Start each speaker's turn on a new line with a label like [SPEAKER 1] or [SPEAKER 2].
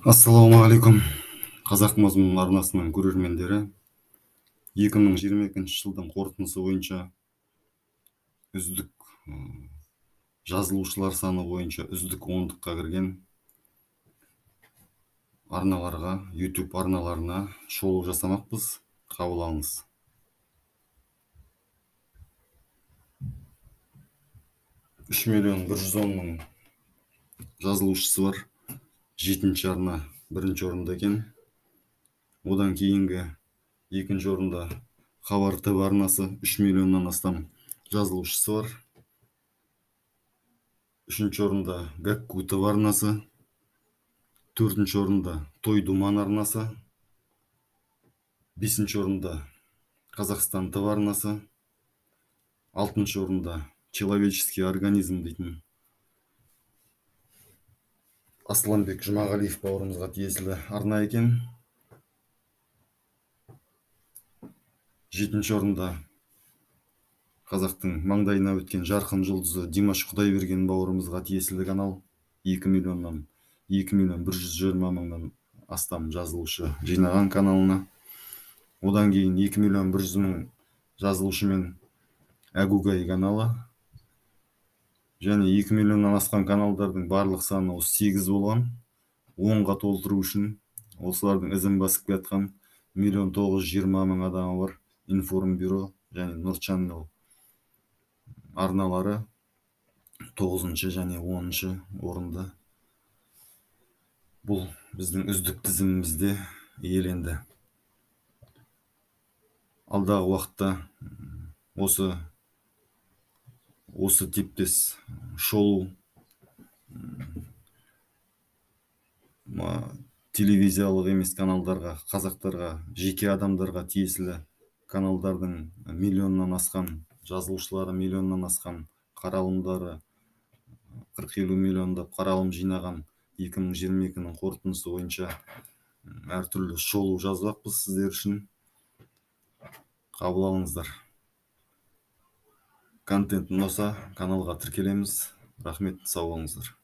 [SPEAKER 1] Ассалаумағалейкум. Қазақ мазмұн арнасының көрермендері, 2022 жылдың қорытындысы бойынша үздік жазылушылар саны бойынша үздік 10-ға кірген арналарға, YouTube арналарына шолу жасамақпыз. Қабыл алыңыз. 3.110.000 жазылушысы бар 7-ші арна 1-ші орында екен. Одан кейінгі 2-ші орында Хабар ТВ арнасы 3 миллионнан астам жазылушысы бар. 3-ші орында Гакку ТВ арнасы, 4-ші орында Той Думан арнасы, 5-ші орында Қазақстан ТВ арнасы, 6-ші орында Человеческий организм дейтін Асланбек Жұмағалиев бауырымызға тиесілі арна екен. 7-ші орында қазақтың маңдайына өткен жарқын жұлдызы Димаш Құдайберген бауырымызға тиесілі канал. 2 миллион 120.000 астам жазылушы жинаған каналына. Одан кейін 2 миллион 100.000 жазылушымен Әгугай каналы. Және 2 миллионнан асқан каналдардың барлық саны 8 болған. 10-ға толтыру үшін осылардың ізін басып келатқан 1.920.000 адамы бар Информбюро және Нұр Чаннел арналары 9-шы және 10-шы орында бұл біздің үздік тізімімізде иеленді. Алдағы уақытта осы типтес шолу телевизиялық емес каналдарға, қазақтарға, жеке адамдарға тиесілі каналдардың миллионнан асқан жазылушылары, миллионнан асқан қаралымдары, 40-50 миллиондап қаралым жинаған 2022-нің қорытындысы бойынша әртүрлі шолу жазбақпыз сіздер үшін. Қабыл алыңыздар. Контент ұнаса каналға тіркелеміз. Рахмет, сау болыңыздар.